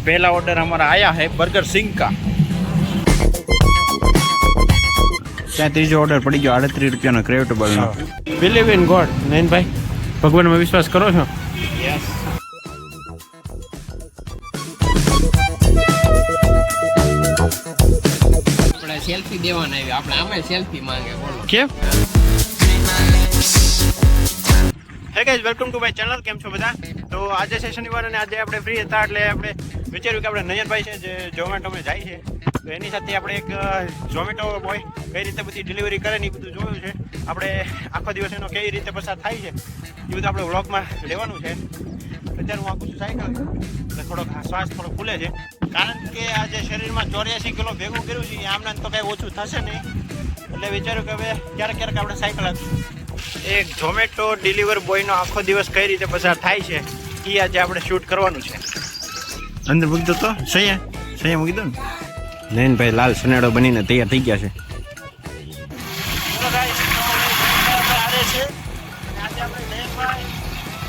पहला ऑर्डर हमारा आया है बर्गर सिंह का। ત્યાં ત્રીજો ઓર્ડર પડી ગયો 38 રૂપિયાનો ક્રેવેટેબલનો। બિલીવ ઇન ગોડ નયનભાઈ, ભગવાનમાં વિશ્વાસ કરો છો? યસ। આપણે સેલ્ફી દેવાના આવી, આપણે આમે સેલ્ફી માંગે, બોલો કેમ? Hey guys, welcome to my channel. કેમ છો બધા? તો આજે છે શનિવાર અને આજે આપણે ફ્રી હતા એટલે આપણે વિચાર્યું કે આપણે નયનભાઈ છે જે ઝોમેટોમાં જાય છે, તો એની સાથે આપણે એક ઝોમેટો બોય કઈ રીતે બધી ડિલિવરી કરે ને એ બધું જોયું છે। આપણે આખો દિવસ એનો કઈ રીતે પસાર થાય છે એ બધું આપણે વ્લોગમાં લેવાનું છે। અત્યારે હું આખું છું સાયકલ એટલે થોડોક શ્વાસ થોડો ખુલે છે, કારણ કે આજે શરીરમાં 84 કિલો ભેગું કર્યું છે, આમના તો કાંઈ ઓછું થશે નહીં, એટલે વિચાર્યું કે હવે ક્યારેક આપણે સાયકલ આપીશું। એક ઝોમેટો ડિલિવર બોયનો આખો દિવસ કઈ રીતે પસાર થાય છે એ આજે આપણે શૂટ કરવાનું છે। અંદર મૂકી દો તો સૈયા મૂકી દો ને। નયનભાઈ લાલ સનેડો બનીને તૈયાર થઈ ગયા છે।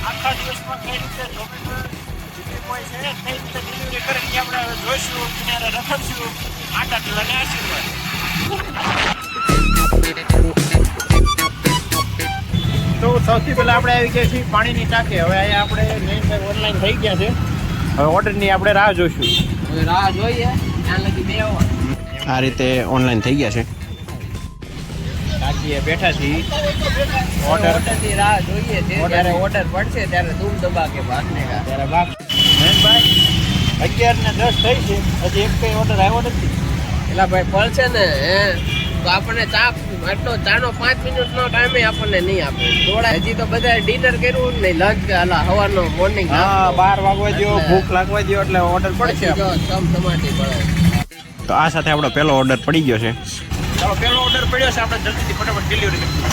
આખા દિવસમાં કઈ રીતે ઝોમેટો બોય છે કઈ રીતે ડિલિવરી કરે એ આપણે જોઈશું, ત્યારે રખડશું, આટા ઢોલાને આશીર્વાદ। તો સૌથી પહેલા આપણે આવી ગયા છીએ પાણીની ટાંકી। હવે અહીંયા આપણે નયનભાઈ ઓનલાઈન થઈ ગયા છે, હવે ઓર્ડરની આપણે રાહ જોઈશું। હવે રાહ જોઈએ ત્યાં લગી બે આ રીતે ઓનલાઈન થઈ ગયા છે। ટાંકીએ બેઠા છીએ, ઓર્ડરની રાહ જોઈએ છે, જ્યારે ઓર્ડર પડશે ત્યારે ધૂમ દબા કે ભાગને કા ત્યારે બાપ નયનભાઈ 11:10 થઈ છે, હજી એક કઈ ઓર્ડર આવ્યો નથી। એલા ભાઈ પડશે ને તો આપણને ચા એટલો ચાનો 5 મિનિટનો ટાઈમે આપણને નહીં આપે થોડા। હજી તો બધા ડિનર કર્યું ને લંચ હલા સવારનો મોર્નિંગ હા 12 વાગવા દો, ભૂખ લાગવા દો એટલે ઓર્ડર પડશે। જો સમ સમાટી પડે। તો આ સાથે આપણો પહેલો ઓર્ડર પડી ગયો છે। ચાલો પહેલો ઓર્ડર પડ્યો છે, આપણે જલ્દીથી ફટાફટ ડિલિવરી કરીએ।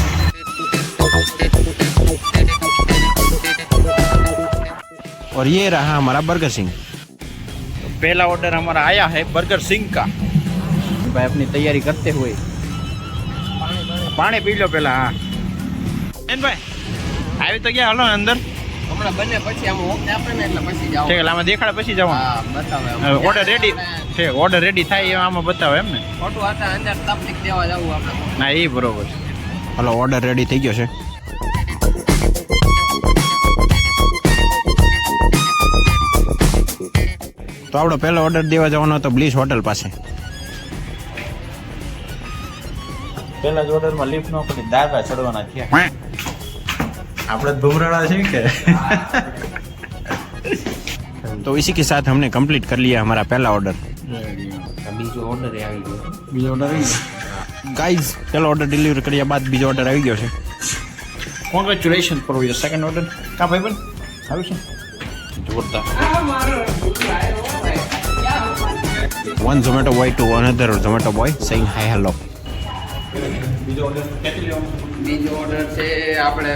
और ये रहा हमारा बर्गर सिंह। पहला ऑर्डर हमारा आया है बर्गर सिंह का। भाई अपनी तैयारी करते हुए पानी पी लो पहला। हाँ भाई આવી તો ગયા, હલો અંદર હમણાં બને પછી આમ ઓકે આપે ને એટલે પછી જાવ છે, આમાં દેખાડે પછી જવાનું। હા બતાવે ઓર્ડર રેડી છે, ઓર્ડર રેડી થાય એ આમાં બતાવે એમ ને? ખોટું હતા અંદર તકલીફ દેવા જવું આપણે। ના એ બરોબર છે। હલો ઓર્ડર રેડી થઈ ગયો છે। તો આપણો પહેલો ઓર્ડર દેવા જવાનો હતો બ્લીસ હોટલ પાસે। પહેલા જ ઓર્ડરમાં લિફ્ટ નો પડી, દાદા ચડવાના થયા। આપણે ભૂમરાળા છે કે तो इसी के साथ हमने कंप्लीट कर लिया हमारा पहला ऑर्डर। બીજો ઓર્ડર આવી ગયો। બીજો ઓર્ડર આવી ગયો गाइस पहला ऑर्डर डिलीवर કર્યા બાદ બીજો ઓર્ડર આવી ગયો છે। Congratulation for your second order. કા ભાઈ બન આવ્યું છે જોરદાર। one Zomato boy to another Zomato boy saying hi hello। બીજો ઓર્ડર કેટલી લેવાનો? બીજો ઓર્ડર છે આપણે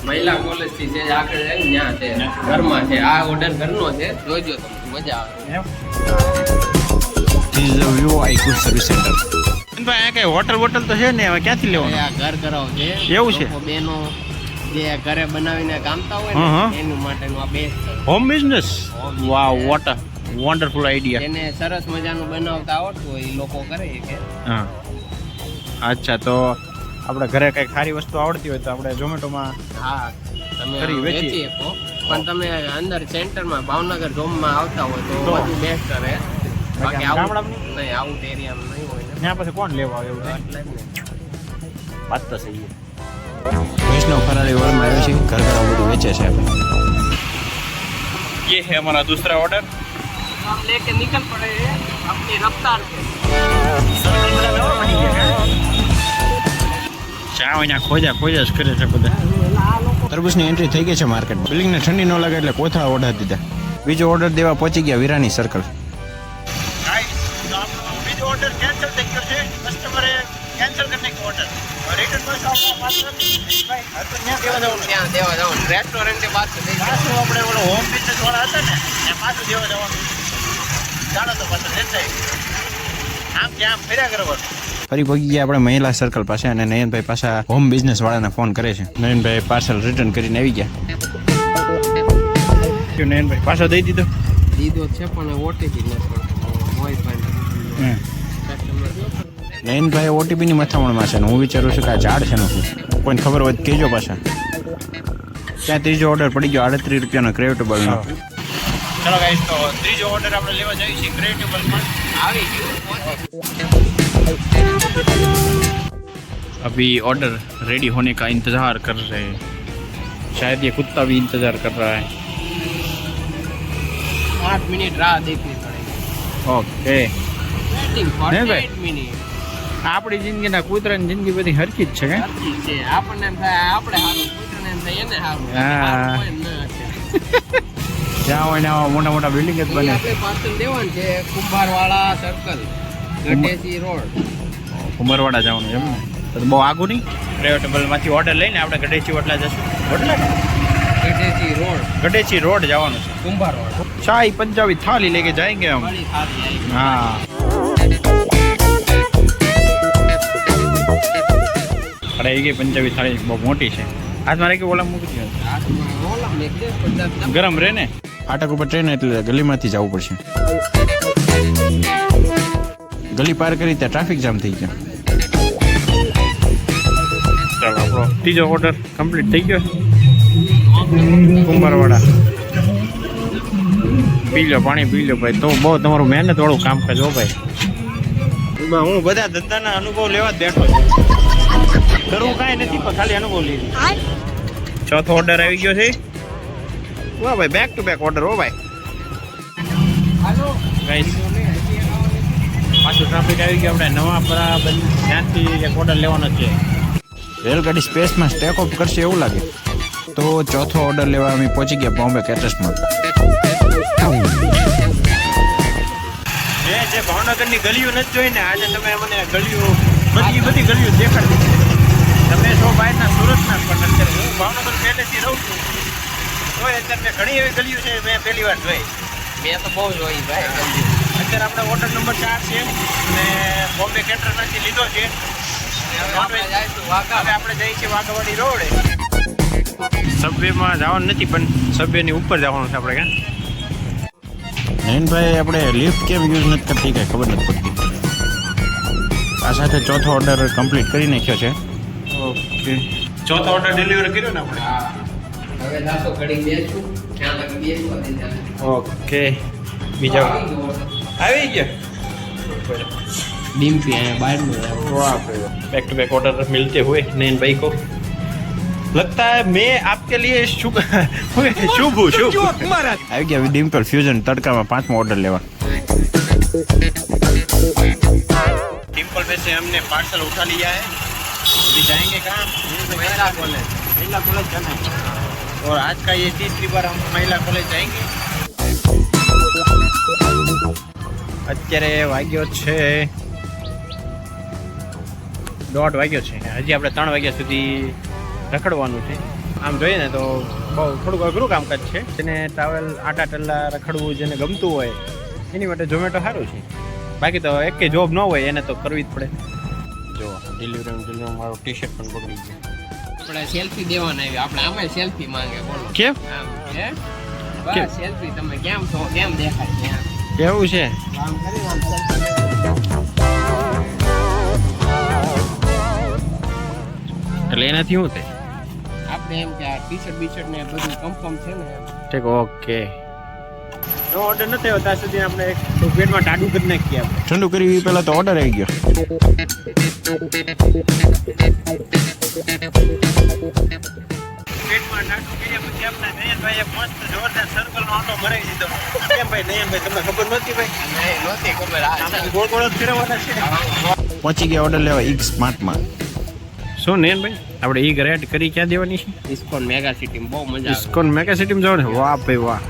મહિલા કોલેજ થી છે આગળ જાય ત્યાં છે, ઘરમાં છે। આ ઓર્ડર ઘરનો છે, જોઈજો તમને મજા આવે। એમ This is the Vivo iQOO service center। ભાઈ આ કઈ હોટલ તો છે ને, હવે ક્યાંથી લેવાનું? આ ઘર કરાવ છે, એવું છે? લોકો બેનો જે ઘરે બનાવીને કામતા હોય હા, ને હા। એનું માટેનું આ બેસ્ટ છે। Home business? Wow what a wonderful idea. જેને સરસ મજાનું બનાવતા આવડતું હોય એ લોકો કરે કે હા અચ્છા, તો આપણે ઘરે કઈ ખારી વસ્તુ આવડતી હોય તો આપણે ઝોમેટોમાં હા તમે કરી વેચી વેચી શકો, પણ તમે અંદર સેન્ટરમાં ભાવનગર ઝોનમાં આવતા હોય તો તો? બધું બેસ્ટ રહે। બાકી આવું ગામડામાં નહીં, આઉટ એરિયામાં નહીં હોય ને ત્યાં પછી કોણ લેવા આવે એવું? એટલે જ ને। વાત તો સહી છે। વૈષ્ણવ ફરારી વર્લ્ડમાં આવ્યો છે, ઘર ઘર આવું બધું વેચે છે આપણે। ये है हमारा दूसरा ऑर्डर। हम लेके निकल पड़े हैं अपनी रफ्तार पे। ચા વિના ખોજા જ કરે છે બધા। તરબૂચની એન્ટ્રી થઈ ગઈ છે માર્કેટમાં। બિલ્ડિંગને ઠંડી ન લાગે એટલે કોથળા ઓઢા દીધા। બીજો ઓર્ડર દેવા પહોંચી ગયા વિરાની સર્કલ। બીજો ઓર્ડર કેન્સલ થઈ ગયો છે, કસ્ટમરે કેન્સલ કરને કો ઓર્ડર રિટર્ન બસ આપવા પાછળ ભાઈ આ તો ત્યાં દેવા જવાનું, ત્યાં દેવા જવાનું રેસ્ટોરન્ટે પાછું દઈ પાછું આપણે ઓલો હોમ બિઝનેસ વાળા હતા ને ત્યાં પાછું દેવા જવાનું। ચાલો તો પાછળ લેતા આમ ત્યાં ફેર્યા કરવાનું। ફરી પહોંચી ગયા આપણે મહિલા સર્કલ પાસે અને નયનભાઈ પાછા હોમ બિઝનેસ વાળાને ફોન કરે છે। નયનભાઈ પાર્સલ રિટર્ન કરીને આવી ગયા। નયનભાઈ પાછો દઈ દીધો? દીધો દીધો છે પણ ઓટીપી નથી પડતો મોય પણ નયનભાઈ ઓટીપીની મથામણમાં છે ને હું વિચારું છું કે આ ઝાડ છે નથી કોઈને ખબર હોય તો કહેજો પાછા. ત્યાં ત્રીજો ઓર્ડર પડી ગયો 38 રૂપિયાનો ક્રેડિટેબલનો. ચલો ગાઈસ, તો ત્રીજો ઓર્ડર આપણે લેવા જઈએ છીએ ક્રેડિટેબલ પણ આવી ગયું. अभी ऑर्डर रेडी होने का इंतज़ार कर रहे हैं. शायद ये कुत्ता भी इंतज़ार कर रहा है. 8 મિનિટ રાહ દેખવી પડે. ઓકે. વેટિંગ ફોર હે ભાઈ? 8 મિનિટ. આપણી જિંદગીના કૂતરાની જિંદગી બધી હરખી જ છે કે સાચી છે. આપણને એમ થાય આપણે સારું, કૂતરાને એમ થાય એને સારું. હા. સારું હોય ને ન હશે. જ્યાં હોય ને આવા મોટા મોટા બિલ્ડિંગ જ ઈ બને. આપણે પાર્સલ દેવાનું છે કુંભારવાળા સર્કલ, ગઢેસી રોડ. ઉમરવાડા જવાનું એમ ને? તો બહુ આગું નહીં. ક્રેડિટેબલમાંથી ઓર્ડર લઈને આપણે ગઢેચી વટલા જશું. વટલા ગઢેસી રોડ, ગઢેચી રોડ જવાનું છે. કુંભારવાળા. શાહી પંજાબી થાલી લેકે જાएंगे हम. બड़ी થાળી આવી. हाँ. અરે એ ગઈ પંજાબી થાળી બહુ મોટી છે. હાથમાં રાખી ઓલા મૂકી દો. હાથમાં ઓલા મેકદે પંજાબ ગરમ રહે ને. ફાટક ઉપર ટ્રેન એટલે ગલીમાંથી જવું પડશે. ગલી પાર કરી ત્યાં ટ્રાફિક જામ થઈ ગયો. ચાલો આપણો ત્રીજો ઓર્ડર કમ્પ્લીટ થઈ ગયો. કુંભારવાડા પી લો પાણી પી લો ભાઈ. તો બહુ તમારું મહેનત વાળું કામકાજ હો ભાઈ. હું બધા ધંધાના અનુભવ લેવા જ બેઠો છું. કરવું કાંઈ નથી પણ ખાલી અનુભવ લઈ. ચોથો ઓર્ડર આવી ગયો છે. વાહ ભાઈ, બેક ટુ બેક ઓર્ડર હો ભાઈ. ગાઈસ પાછું ટ્રાફિક આવી ગયું. આપણે નવાપરા ત્યાંથી એક ઓર્ડર લેવાનો છે. રેલગાડી સ્પેસમાં સ્ટેક ઓફ કરશે એવું લાગે. તો ચોથો ઓર્ડર લેવા અમે પહોંચી ગયા બોમ્બે કેટરસમાં. જે ભાવનગરની ગલીઓ નથી જોઈને આજે તમે મને ગલીઓ બધી ગલીઓ દેખાડી દીધી. તમે છો બહારના સુરતના પણ અત્યારે હું ભાવનગર પહેલેથી રહું છું. તોય અત્યારે મેં ઘણી એવી ગલીઓ છે મેં પહેલી વાર જોઈ. મેં તો બહુ જોઈ ભાઈ. અત્યારે આપણે ઓર્ડર નંબર 4 છે અને બોમ્બે કેટરમાંથી લીધો છે. હવે આપણે જઈશું વાઘા. હવે આપણે જઈએ છીએ વાઘાવાડી રોડ. સબવેમાં જવાનું નથી પણ સબવેની ઉપર જવાનું છે આપણે. ક્યાં નયનભાઈ આપણે લિફ્ટ કેમ યુઝ નથી કરતી કંઈ ખબર નથી પડતી. આ સાથે ચોથો ઓર્ડર કમ્પ્લીટ કરી નાખ્યો છે. ઓકે, ચોથો ઓર્ડર ડિલિવર કર્યો ને આપણે. હા. હવે લાસો ઘડી બેસું. ત્યાં લગી બેસવા દીધા. ઓકે, બીજા આવી ગયા. ડિમ્પી અહીંયા બહારનું वाह, बैक टू बैक ऑर्डर मिलते हुए नयन भाई को लगता है मैं आपके लिए शुभ शुभ આવી ગયા ડિમ્પલ ફ્યુઝન તડકામાં પાંચમો ઓર્ડર લેવા. डिम्पल में से हमने पार्सल उठा लिया है. अभी जाएंगे कहाँ? महिला कॉलेज. महिला कॉलेज जाना है और आज का ये तीसरी बार हम महिला कॉलेज जाएंगे. અત્યારે વાગ્યો છે 1:30 વાગ્યો છે. હજી આપણે 3 વાગ્યા સુધી રખડવાનું છે. આમ જોઈએ ને તો બહુ થોડુંક અઘરું કામકાજ છે. જેને ટ્રાવેલ આટા ટલ્લા રખડવું જેને ગમતું હોય એની માટે ઝોમેટો સારું છે. બાકી તો એકે જોબ ન હોય એને તો કરવી જ પડે. જો ડિલિવરી મારું ટી શર્ટ પણ બગડી ગયું. આપણે સેલ્ફી દેવાના આવી. આપણે આમાં સેલ્ફી માંગે. બોલો કેમ આમ હે બસ સેલ્ફી. તમે કેમ છો, કેમ દેખાય છે? એવું છે? આમ કરી આમ selfie. એટલે એનાથી શું થાય? આપણે એમ કે આ ટી-શર્ટ બીશર્ટ ને બધું કન્ફર્મ છે ને. ઠીક, ઓકે. નો ઓર્ડર નથી આવ્યો ત્યાં સુધી આપણે એક પેટમાં ટાડું કરી નાખીએ આપણે. ઠંડુ કરી પહેલાં તો ઓર્ડર આવી ગયો. પેટમાં ટાડું કર્યા પછી આપણે નયનભાઈ એક મસ્ત જોરદાર સર્કલનો આંટો મરાવી દીધો. કેમ ભાઈ નયનભાઈ, તમને ખબર નહોતી ભાઈ? નહીં નહોતી ખબર. આમ ગોળ ગોળ જ ફેરવવાના છે. પહોંચી ગયા ઓર્ડર લેવા ઈગ સ્માર્ટમાં. શું નયનભાઈ, આપણે ઈ રેડ કરી ક્યાં દેવાની છે? ઇસ્કોન મેગા સિટી બહુ મજા આવે. ઇસ્કોન મેગા સિટીમાં જવાનું છે? વાહ ભાઈ વાહ.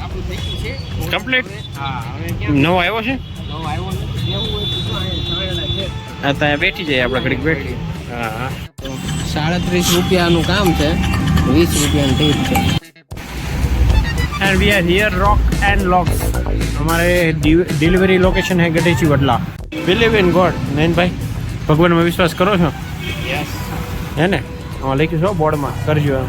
આપણું થઈ ગયું છે કમ્પ્લીટ. હા. હવે કેમ નવો આવ્યો છે? નવો આવ્યો નથી. દેવું હોય તો જો અહીંયા છાંયડા છે. આ ત્યાં બેઠી જાય આપણે ઘડીક બેઠી. હા હા. 37 રૂપિયાનું કામ છે. 20 રૂપિયાનું ટીપ છે. And we are here rock and locks. हमारे डिलीवरी लोकेशन है गटेची वडला. Believe in God. नयन भाई, भगवान में विश्वास करो છો? યસ. है ने? આમાં લખ્યું છે બોર્ડમાં કરજો એમ.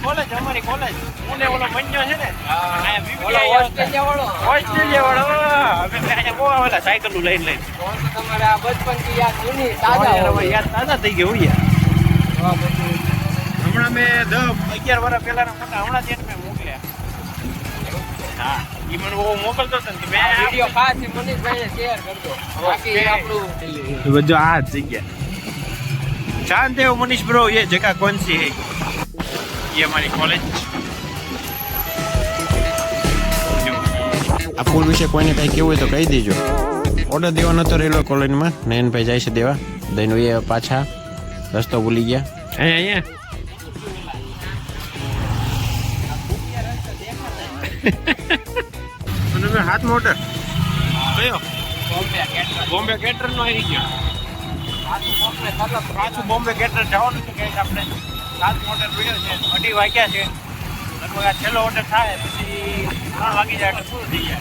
કોલેજ અમારી કોલેજ હું ને ઓલો મંજો છે ને ઓસ્ટ્રેલિયા વાળો અમે અહીંયા બહુ આવેલા સાયકલ નું લઈને તમારે આ બચપન થી યાદ જૂની તાજા હોય. યાદ તાજા થઈ ગયું યાર. હમણાં મેં 10-11 વર્ષ પહેલાના ફોટા હમણાં જ મેં મોકલ્યા. હા ઈ મને બહુ મોકલતો હતો ને મેં વિડિયો ખાસ મનીષભાઈને શેર કરજો. બાકી એ આપણું બધું આ જ જગ્યા શાંત है मनीष ब्रो ये जगह कौन सी है ये हमारी कॉलेज આ પુલ વિશે કોઈને કંઈ કેવું હોય તો કહી દેજો. ઓર્ડર દેવાનો તો રેલવે કોલોનીમાં નયનભાઈ જાય છે દેવા દઈને એ પાછા રસ્તો ભૂલી ગયા. અહીંયા અને મેં હાથ મોટર કયો બોમ્બે કેટર નો આવી ગયો. પાછું બોમ્બે કેટર જવાનું છે કે આપણે હાથ મોટર પીડ્યો છે 2:30 વાગ્યા છે લગભગ આ છેલ્લો ઓર્ડર થાય પછી 3 વાગી જાય એટલે પૂરું થઈ જાય.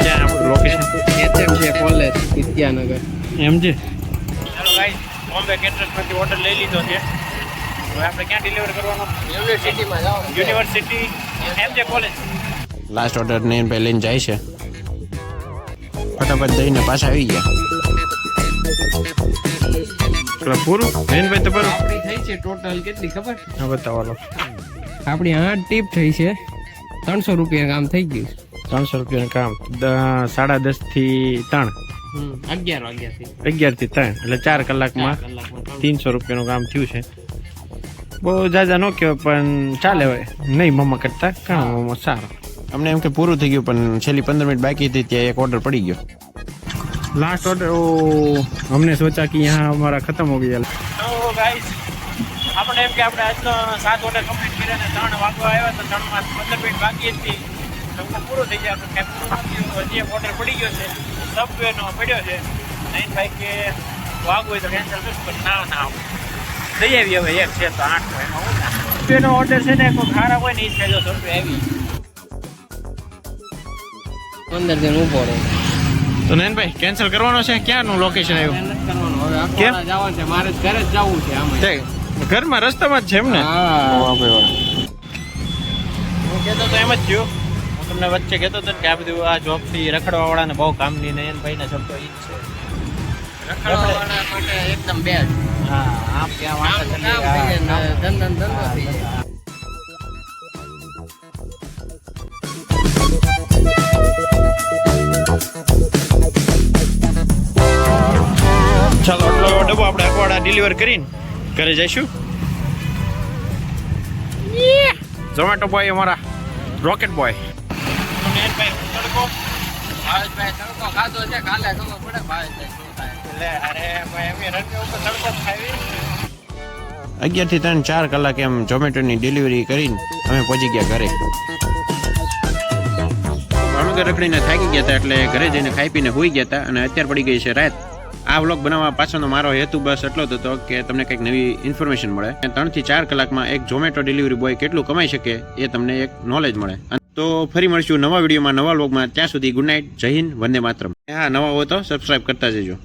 ક્યાં આપણું લોકેશન HM છે કોલેજ વિદ્યાનગર. એમ છે. ચાલો ગાઈસ બોમ્બે કેટરસમાંથી ઓર્ડર લઈ લીધો છે. હવે આપણે ક્યાં ડિલિવર કરવાનો? યુનિવર્સિટીમાં જાઓ. University એમજે college. Last order Nayanbhai લઈને જાય છે. ફટાફટ દઈને પાછા આવી ગયા. પૂરું નયનભાઈ તો પૂરું આપણી થઈ છે ટોટલ કેટલી ખબર? હા બતાવો. આપણી 8 ટીપ થઈ છે. 300 રૂપિયા કામ થઈ ગયું. 300 રૂપિયાનું કામ 10:30 થી 3 11 વાગ્યાથી 11 થી 3 એટલે 4 કલાકમાં 300 રૂપિયાનું કામ થયું છે. બહુ જાજા ન કહેવાય પણ ચાલે હવે નહીં મમ્મા કરતા ઘણો મમ્મા સારો. અમને એમ કે પૂરું થઈ ગયું પણ છેલ્લી 15 મિનિટ બાકી હતી ત્યાં એક ઓર્ડર પડી ગયો. लास्ट ऑर्डर ओ हमने सोचा कि यहाँ हमारा खत्म हो गया तो गाइस આપણે એમ કે આપણે આજનો 7 ઓર્ડર કમ્પ્લીટ કર્યા ને 3 વાગવા આવ્યા તો 3 માં 15 મિનિટ બાકી હતી તો પૂરો થઈ જાય તો હજી એક ઓર્ડર પડી ગયો છે સબવેનો પડ્યો છે નયનભાઈ કે વાગ હોય તો કેન્સલ કરશું પણ ના દઈ આવી હવે એક છે તો 8 એમાં હું સબવેનો ઓર્ડર છે ને કોઈ ખારા હોય ને એ છે જો સબવે આવી 15 દિન ઉભો રહે. તો નયનભાઈ કેન્સલ કરવાનો છે ક્યાંનું લોકેશન આવ્યું મહેનત કરવાનું હવે કેમ? અખબારા જવાનું છે. મારે ઘરે જ જવું છે આમાં. ઘરમાં રસ્તામાં જ છે એમ ને હા હું કહેતો તો એમ જ થયું હું તમને વચ્ચે કહેતો હતો કે આ બધું આ જોબ થી રખડવા વાળાને બહુ કામની નયનભાઈ ના શબ્દો ઈ જ છે રખડવાવાળા માટે એકદમ બેસ્ટ. હા આમ ક્યાં કામ વાંધો કામ થઈ જાય ને ધંધો થઈ જાય. ચાલો આટલો ડબ્બો આપણે અખવાડા ડિલિવર કરીને ઘરે જઈશું ઝોમેટો બોય અમારા રોકેટ બોય ભાવેશભાઈ તડકો ખાધો છે કાલે ખબર પડે ભાવેશભાઈ શું થાય. અરે ભાઈ અમે રનવે ઉપર તડકો ખાવી 11 થી 3 4 કલાક એમ ઝોમેટોની ડિલિવરી કરીને અમે પહોંચી ગયા ઘરે. ભાવનગર રખડીને થાકી ગયા હતા એટલે ઘરે જઈને ખાઈ પીને સૂઈ ગયા હતા અને અત્યારે પડી ગઈ છે રાત. આ વ્લોગ બનાવવા પાછળનો મારો હેતુ બસ એટલો જ હતો કે તમને કંઈક નવી ઇન્ફોર્મેશન મળે. 3 થી 4 કલાકમાં એક ઝોમેટો ડિલિવરી બોય કેટલું કમાઈ શકે એ તમને એક નોલેજ મળે. તો ફરી મળશું નવા વિડીયોમાં નવા વ્લોગમાં. ત્યાં સુધી ગુડ નાઇટ, જય હિન્દ, વંદે માતરમ. હા નવા હોય તો સબસ્ક્રાઇબ કરતા જજો.